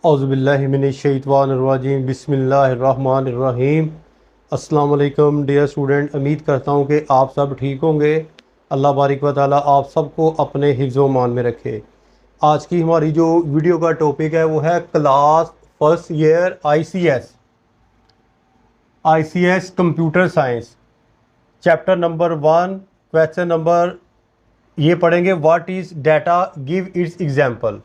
औज़ुबिल्लाहि मिनश्शैतानिर्रजीम बिस्मिल्लाहिर्रहमानिर्रहीम। अस्सलाम वालेकुम डियर स्टूडेंट, उम्मीद करता हूँ कि आप सब ठीक होंगे। अल्लाह बारिक व ताला आप सबको अपने हिफ्ज़ मान में रखे। आज की हमारी जो वीडियो का टॉपिक है वो है class first year ICS computer science, chapter number 1, question number ये पढ़ेंगे, what is data, give its example.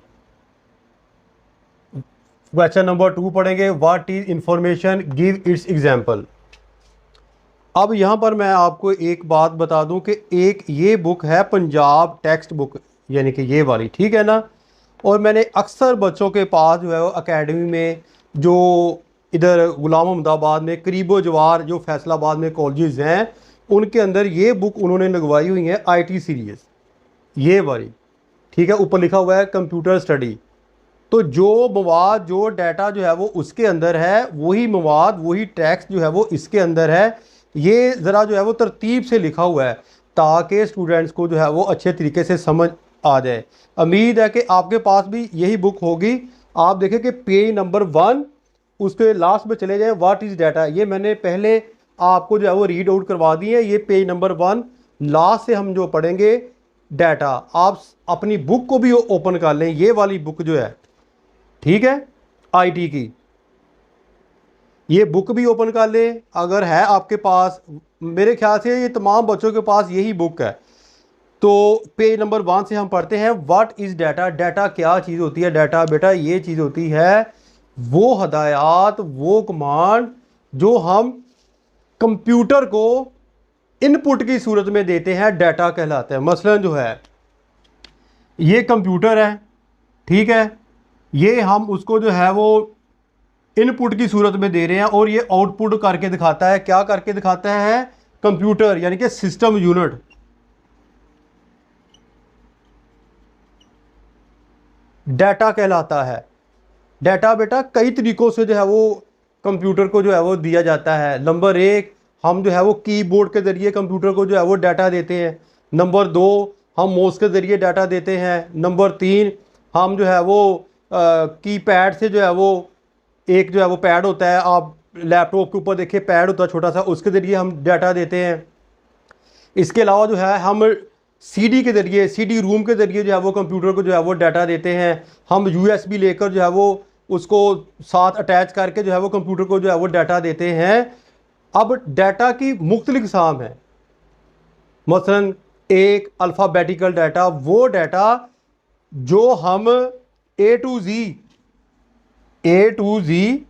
Question number 2 पढ़ेंगे, what is information, give its example. अब यहाँ पर मैं आपको एक बात बता दूं कि एक ये बुक है पंजाब टेक्स्ट बुक, यानी कि ये वाली, ठीक है ना। और मैंने अक्सर बच्चों के पास जो है वो एकेडमी में, जो इधर गुलाम अहमदाबाद में करीबो जवार जो फैसलाबाद में कॉलेजेस हैं, उनके अंदर ये बुक उन्होंने लगवाई हुई है, आईटी सीरीज़ ये वाली, ठीक है। ऊपर लिखा हुआ है कंप्यूटर स्टडी। तो जो मवाद, जो डाटा जो है वो उसके अंदर है, वही मवाद, वही टेक्स्ट जो है वो इसके अंदर है। ये ज़रा जो है वो तरतीब से लिखा हुआ है ताकि स्टूडेंट्स को जो है वो अच्छे तरीके से समझ आ जाए। उम्मीद है कि आपके पास भी यही बुक होगी। आप देखें कि पेज नंबर 1 उसके लास्ट में चले जाएं, व्हाट इज़ डाटा। ये मैंने पहले आपको जो है वो रीड आउट करवा दी है। ये पेज नंबर 1 लास्ट से हम जो पढ़ेंगे डाटा। आप अपनी बुक को भी ओपन कर लें, ये वाली बुक जो है, ठीक है, आईटी की, ये बुक भी ओपन कर ले अगर है आपके पास। मेरे ख्याल से ये तमाम बच्चों के पास यही बुक है। तो पेज नंबर 1 से हम पढ़ते हैं, व्हाट इज़ डाटा। डाटा क्या चीज़ होती है? डाटा बेटा ये चीज़ होती है, वो हदायत, वो कमांड जो हम कंप्यूटर को इनपुट की सूरत में देते हैं, डाटा कहलाता है। मसलन जो है ये कंप्यूटर है, ठीक है, ये हम उसको जो है वो इनपुट की सूरत में दे रहे हैं और ये आउटपुट करके दिखाता है। क्या करके दिखाता है? कंप्यूटर यानी कि सिस्टम यूनिट। डाटा कहलाता है। डाटा बेटा कई तरीकों से जो है वो कंप्यूटर को जो है वो दिया जाता है। नंबर 1, हम जो है वो कीबोर्ड के ज़रिए कंप्यूटर को जो है वो डाटा देते हैं। नंबर 2, हम माउस के ज़रिए डाटा देते हैं। नंबर 3, हम जो है वो कीपैड से जो है वो, एक जो है वो पैड होता है, आप लैपटॉप के ऊपर देखिए पैड होता है छोटा सा, उसके ज़रिए हम डाटा देते हैं। इसके अलावा जो है हम सीडी के ज़रिए, सीडी रूम के ज़रिए जो है वो कंप्यूटर को जो है वो डाटा देते हैं। हम यूएसबी लेकर जो है वो उसको साथ अटैच करके जो है वो कंप्यूटर को जो है वो डाटा देते हैं। अब डाटा की मुख्तलिफ क़िस्म है। मसलन एक अल्फ़ाबेटिकल डाटा, वो डाटा जो हम ए टू जी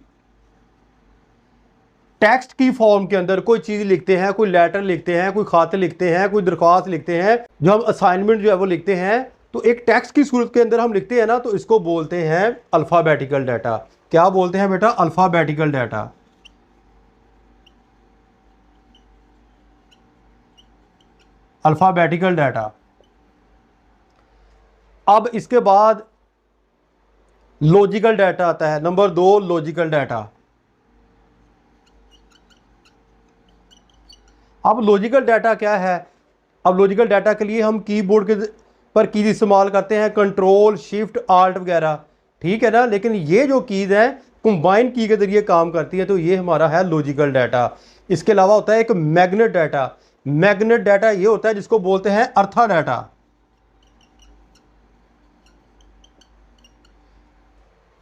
टेक्स्ट की फॉर्म के अंदर कोई चीज़ लिखते हैं, कोई लेटर लिखते हैं, कोई खाते लिखते हैं, कोई दरख्वास्त लिखते हैं, जो हम असाइनमेंट जो है वो लिखते हैं, तो एक टेक्स्ट की सूरत के अंदर हम लिखते हैं ना, तो इसको बोलते हैं अल्फ़ाबेटिकल डाटा। क्या बोलते हैं बेटा? Alphabetical data. Alphabetical data. अब इसके बाद लॉजिकल डाटा आता है। Number 2, logical data. अब लॉजिकल डाटा क्या है? अब लॉजिकल डाटा के लिए हम कीबोर्ड के पर कीज इस्तेमाल करते हैं, कंट्रोल शिफ्ट आल्ट वगैरह, ठीक है ना। लेकिन ये जो कीज है कंबाइन की के जरिए काम करती है, तो ये हमारा है लॉजिकल डाटा। इसके अलावा होता है एक मैग्नेट डाटा। मैग्नेट डाटा ये होता है जिसको बोलते हैं अर्था डाटा।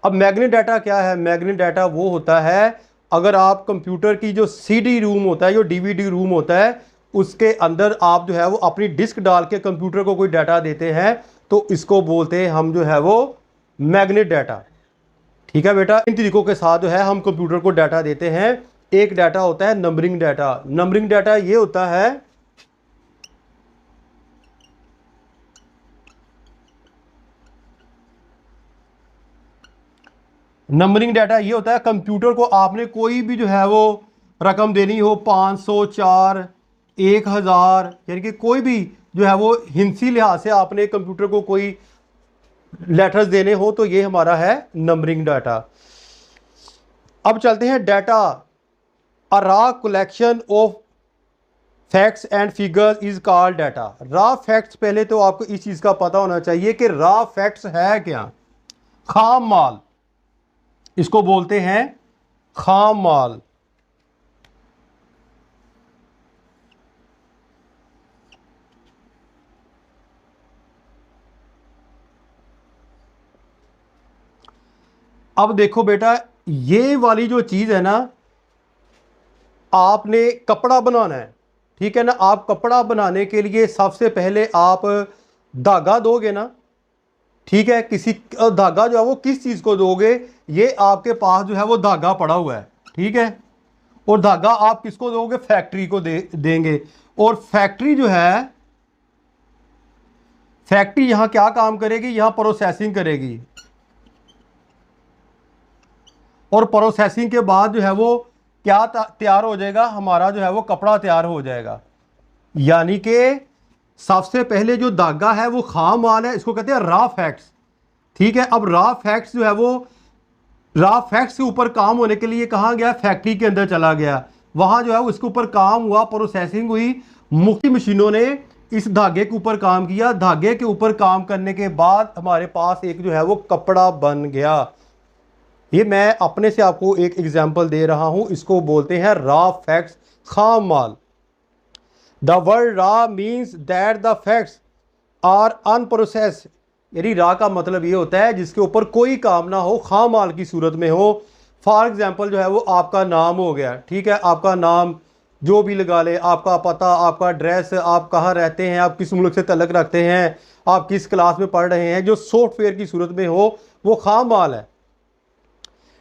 अब मैग्नेट डाटा क्या है? मैग्नेट डाटा वो होता है, अगर आप कंप्यूटर की जो सीडी रूम होता है, जो डीवीडी रूम होता है, उसके अंदर आप जो है वो अपनी डिस्क डाल के कंप्यूटर को कोई डाटा देते हैं, तो इसको बोलते हैं हम जो है वो मैग्नेट डाटा। ठीक है बेटा, इन तरीकों के साथ जो है हम कंप्यूटर को डाटा देते हैं। एक डाटा होता है नंबरिंग डाटा। नंबरिंग डाटा ये होता है, नंबरिंग डाटा ये होता है, कंप्यूटर को आपने कोई भी जो है वो रकम देनी हो, 500, 4, 1000, यानी कि कोई भी जो है वो हिंसी लिहाज से आपने कंप्यूटर को कोई लेटर्स देने हो, तो ये हमारा है नंबरिंग डाटा। अब चलते हैं data. A raw collection of facts and figures is called data. Raw facts, पहले तो आपको इस चीज़ का पता होना चाहिए कि रॉ फैक्ट्स है क्या। खाम माल, इसको बोलते हैं खाम माल। अब देखो बेटा, ये वाली जो चीज़ है ना, आपने कपड़ा बनाना है, ठीक है ना। आप कपड़ा बनाने के लिए सबसे पहले आप धागा दोगे ना, ठीक है। किसी धागा जो है वो किस चीज़ को दोगे, ये आपके पास जो है वो धागा पड़ा हुआ है, ठीक है। और धागा आप किसको दोगे, फैक्ट्री को देंगे। और फैक्ट्री जो है, फैक्ट्री यहां क्या काम करेगी, यहां प्रोसेसिंग करेगी। और प्रोसेसिंग के बाद जो है वो क्या तैयार हो जाएगा, हमारा जो है वो कपड़ा तैयार हो जाएगा। यानी कि सबसे पहले जो धागा है वो खाम माल है, इसको कहते हैं रॉ फैक्ट्स, ठीक है। अब रॉ फैक्ट्स जो है वो रॉ फैक्ट्स के ऊपर काम होने के लिए कहाँ गया, फैक्ट्री के अंदर चला गया। वहाँ जो है उसके ऊपर काम हुआ, प्रोसेसिंग हुई, मुख्तलिफ मशीनों ने इस धागे के ऊपर काम किया। धागे के ऊपर काम करने के बाद हमारे पास एक जो है वो कपड़ा बन गया। ये मैं अपने से आपको एक एग्जांपल दे रहा हूं, इसको बोलते हैं रॉ फैक्ट्स, खाम माल। The word raw means that the facts are unprocessed. यानी रॉ का मतलब ये होता है जिसके ऊपर कोई काम ना हो, खाम माल की सूरत में हो। फॉर एग्जांपल जो है वो आपका नाम हो गया, ठीक है। आपका नाम जो भी लगा ले, आपका पता, आपका एड्रेस, आप कहाँ रहते हैं, आप किस मुल्क से तल्लक रखते हैं, आप किस क्लास में पढ़ रहे हैं, जो सॉफ्टवेयर की सूरत में हो, वो खाम माल है।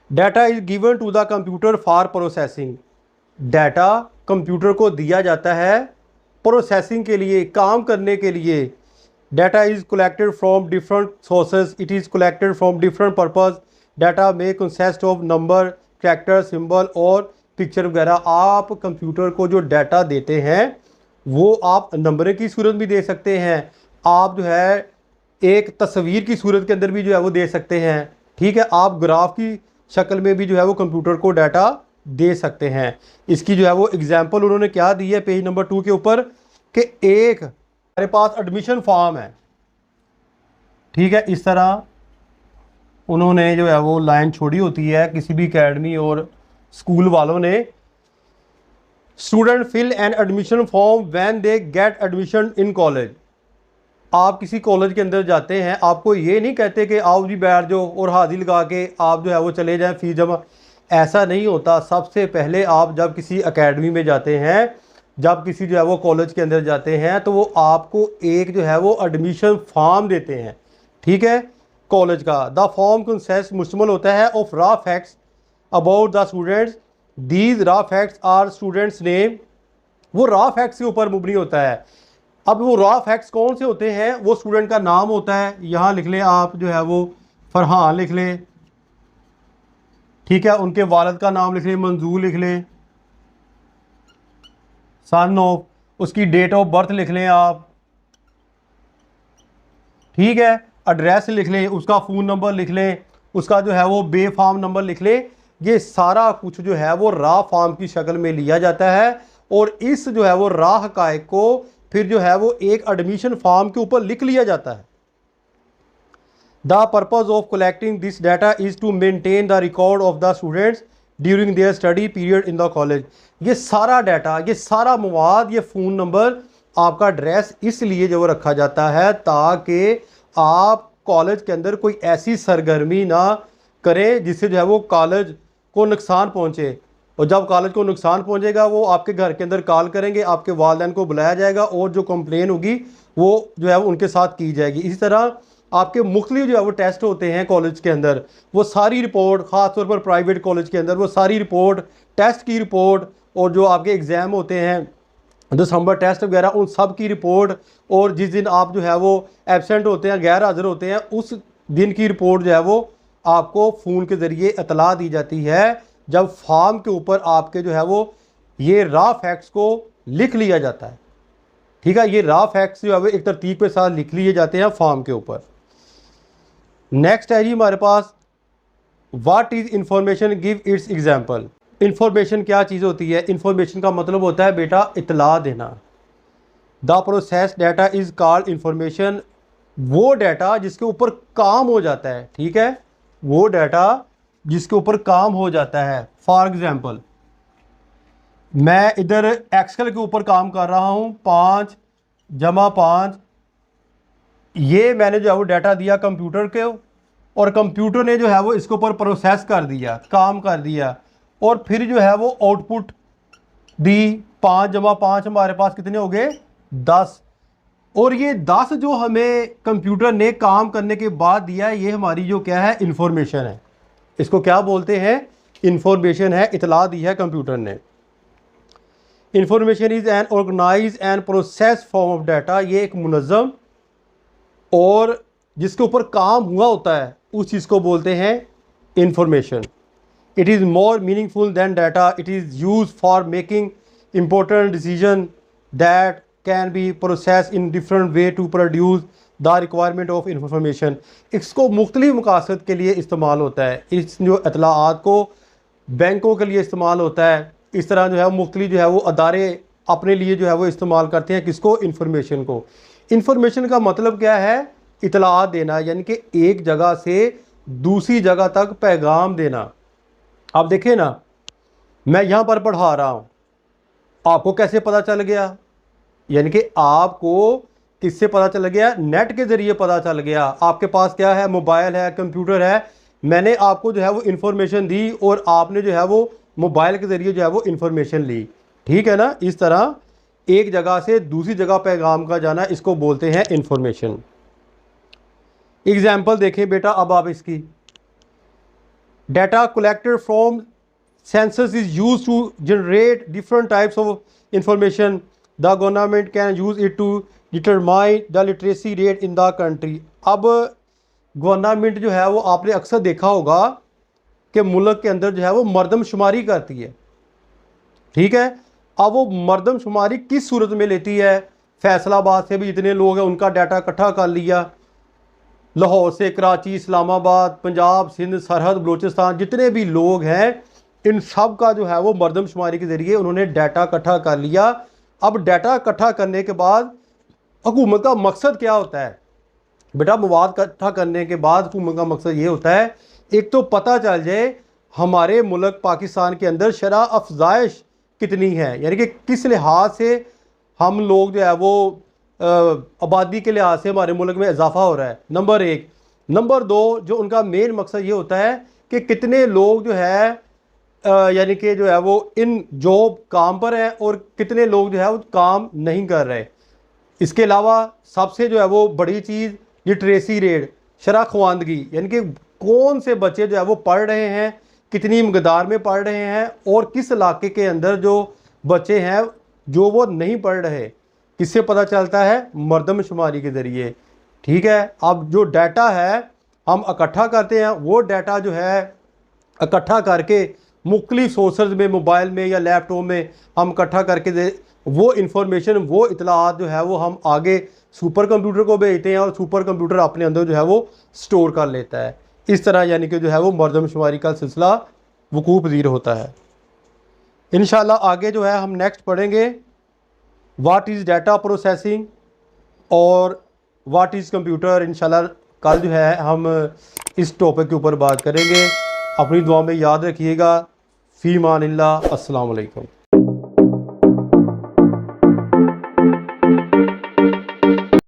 Data is given to the computer for processing. Data computer को दिया जाता है प्रोसेसिंग के लिए, काम करने के लिए। Data is collected from different sources, it is collected from different purpose. Data में consist of number, character, symbol और पिक्चर वगैरह। आप कंप्यूटर को जो डाटा देते हैं वो आप नंबर की सूरत भी दे सकते हैं, आप जो है एक तस्वीर की सूरत के अंदर भी जो है वो दे सकते हैं, ठीक है। आप ग्राफ की शक्ल में भी जो है वो कंप्यूटर को डाटा दे सकते हैं। इसकी जो है वो एग्जांपल उन्होंने क्या दी है पेज नंबर 2 के ऊपर, कि एक हमारे पास एडमिशन फॉर्म है, ठीक है। इस तरह उन्होंने जो है वो लाइन छोड़ी होती है किसी भी एकेडमी और स्कूल वालों ने। Student fill an admission form when they get admission in college. आप किसी कॉलेज के अंदर जाते हैं, आपको ये नहीं कहते कि आओ जी बैठ जाओ और हाजिर लगा के आप जो है वो चले जाएं फीस जमा, ऐसा नहीं होता। सबसे पहले आप जब किसी एकेडमी में जाते हैं, जब किसी जो है वो कॉलेज के अंदर जाते हैं, तो वो आपको एक जो है वो एडमिशन फॉर्म देते हैं, ठीक है, कॉलेज का। द फॉर्म कंसिस्ट मुश्तमिल होता है of raw facts about the students. These raw facts are students name. वो रॉ फैक्ट्स के ऊपर मुबनी होता है। अब वो रॉ फैक्ट्स कौन से होते हैं, वो स्टूडेंट का नाम होता है, यहाँ लिख लें आप जो है वो फरहान लिख लें, ठीक है। उनके वालिद का नाम लिख लें, मंजूर लिख लें, सन ऑफ, उसकी डेट ऑफ बर्थ लिख लें आप, ठीक है। एड्रेस लिख लें, उसका फ़ोन नंबर लिख लें, उसका जो है वो बे फॉर्म नंबर लिख लें। ये सारा कुछ जो है वो रॉ फॉर्म की शक्ल में लिया जाता है और इस जो है वो रॉ हकायक को फिर जो है वो एक एडमिशन फॉर्म के ऊपर लिख लिया जाता है। The purpose of collecting this data is to maintain the record of the students during their study period in the college. ये सारा डाटा, ये सारा मवाद, ये फ़ोन नंबर, आपका एड्रेस इसलिए जो रखा जाता है ताकि आप कॉलेज के अंदर कोई ऐसी सरगर्मी ना करें जिससे जो है वो कॉलेज को नुकसान पहुँचे। और जब कॉलेज को नुकसान पहुंचेगा वो आपके घर के अंदर कॉल करेंगे, आपके वालिदैन को बुलाया जाएगा और जो कंप्लेन होगी वो जो है उनके साथ की जाएगी। इसी तरह आपके मुख्तलिफ जो है वो टेस्ट होते हैं कॉलेज के अंदर, वो सारी रिपोर्ट, ख़ासतौर पर प्राइवेट कॉलेज के अंदर, वो सारी रिपोर्ट, टेस्ट की रिपोर्ट और जो आपके एग्ज़ाम होते हैं दिसंबर टेस्ट वगैरह, उन सब की रिपोर्ट, और जिस दिन आप जो है वो एबसेंट होते हैं, गैर हाज़िर होते हैं, उस दिन की रिपोर्ट जो है वो आपको फ़ोन के ज़रिए इतला दी जाती है, जब फॉर्म के ऊपर आपके जो है वो ये रॉ फैक्ट्स को लिख लिया जाता है, ठीक है। ये रॉ फैक्ट्स जो है वो एक तरतीब के साथ लिख लिए जाते हैं फॉर्म के ऊपर। नेक्स्ट है जी हमारे पास, what is information, give its example. Information क्या चीज़ होती है, इंफॉर्मेशन का मतलब होता है बेटा इतला देना। The process data is called information. वो डाटा जिसके ऊपर काम हो जाता है, ठीक है, वो डाटा जिसके ऊपर काम हो जाता है। फॉर एग्ज़ाम्पल मैं इधर एक्सेल के ऊपर काम कर रहा हूँ, 5 + 5, ये मैंने जो है वो डाटा दिया कंप्यूटर के, और कंप्यूटर ने जो है वो इसके ऊपर प्रोसेस कर दिया, काम कर दिया, और फिर जो है वो आउटपुट दी। 5 + 5 हमारे पास कितने हो गए? 10। और ये 10 जो हमें कंप्यूटर ने काम करने के बाद दिया, ये हमारी जो क्या है, इंफॉर्मेशन है। इसको क्या बोलते हैं? इंफॉर्मेशन है, इतला दी है कंप्यूटर ने। Information is an organize and process form of data. ये एक मुनज़्ज़म और जिसके ऊपर काम हुआ होता है उस चीज़ को बोलते हैं information. It is more meaningful than data. It is use for making important decision that can be processed in different way to produce the requirement of information। इसको मुख्तलिफ मकासद के लिए इस्तेमाल होता है। इस जो इतलाआत को बैंकों के लिए इस्तेमाल होता है। इस तरह जो है मुख्तलिफ जो है वो अदारे अपने लिए जो है वो इस्तेमाल करते हैं। किसको? इंफॉर्मेशन को। इंफॉर्मेशन का मतलब क्या है? इतलाआत देना, यानी कि एक जगह से दूसरी जगह तक पैगाम देना। आप देखिए ना, मैं यहाँ पर पढ़ा रहा हूँ, आपको कैसे पता चल गया? यानी कि आपको किससे पता चल गया? नेट के ज़रिए पता चल गया। आपके पास क्या है? मोबाइल है, कंप्यूटर है। मैंने आपको जो है वो इन्फॉर्मेशन दी और आपने जो है वो मोबाइल के ज़रिए जो है वो इन्फॉर्मेशन ली। ठीक है ना? इस तरह एक जगह से दूसरी जगह पैगाम का जाना, इसको बोलते हैं इन्फॉर्मेशन। एग्जाम्पल देखें बेटा अब आप इसकी। Data collected from census is used to generate different types of information. The government can use it to determine the literacy rate in the country। अब गवर्नमेंट जो है वो आपने अक्सर देखा होगा कि मुल्क के अंदर जो है वो मरदमशुमारी करती है। ठीक है, अब वो मरदमशुमारी किस सूरत में लेती है? फैसलाबाद से भी जितने लोग हैं उनका डाटा इकट्ठा कर लिया, लाहौर से कराची, इस्लामाबाद, पंजाब, सिंध, सरहद, बलूचिस्तान, जितने भी लोग हैं इन सब का जो है वो मरदमशुमारी के ज़रिए उन्होंने डाटा इकट्ठा कर लिया। अब डाटा इकट्ठा करने के बाद हुकूमत का मकसद क्या होता है? बेटा मवाद इकट्ठा करने के बाद हुकूमत का मकसद ये होता है, एक तो पता चल जाए हमारे मुल्क पाकिस्तान के अंदर शरह अफजाइश कितनी है, यानी कि किस लिहाज से हम लोग जो है वो आबादी के लिहाज से हमारे मुल्क में इजाफा हो रहा है। नंबर 1। नंबर 2, जो उनका मेन मकसद ये होता है कि कितने लोग जो है यानी कि जो है वो इन जॉब काम पर हैं और कितने लोग जो है वो काम नहीं कर रहे। इसके अलावा सबसे जो है वो बड़ी चीज़ लिटरेसी रेट, शरह ख्वानदगी, यानी कि कौन से बच्चे जो है वो पढ़ रहे हैं, कितनी मकदार में पढ़ रहे हैं, और किस इलाके के अंदर जो बच्चे हैं जो वो नहीं पढ़ रहे। किससे पता चलता है? मरदमशुमारी के ज़रिए। ठीक है, अब जो डाटा है हम इकट्ठा करते हैं, वो डाटा जो है इकट्ठा करके मुख्तलिफ सोर्सेज में, मोबाइल में या लैपटॉप में हम इकट्ठा करके वो इंफॉर्मेशन, वो इतलाआत जो है वो हम आगे सुपर कंप्यूटर को भेजते हैं और सुपर कंप्यूटर अपने अंदर जो है वो स्टोर कर लेता है। इस तरह यानी कि जो है वो मरदमशुमारी का सिलसिला वकूअ पज़ीर होता है। इंशाल्लाह आगे जो है हम नेक्स्ट पढ़ेंगे व्हाट इज़ डाटा प्रोसेसिंग और व्हाट इज़ कंप्यूटर। इंशाल्लाह कल जो है हम इस टॉपिक के ऊपर बात करेंगे। अपनी दुआ में याद रखिएगा। फ़ी मानिल्लाह। अस्सलाम वालेकुम।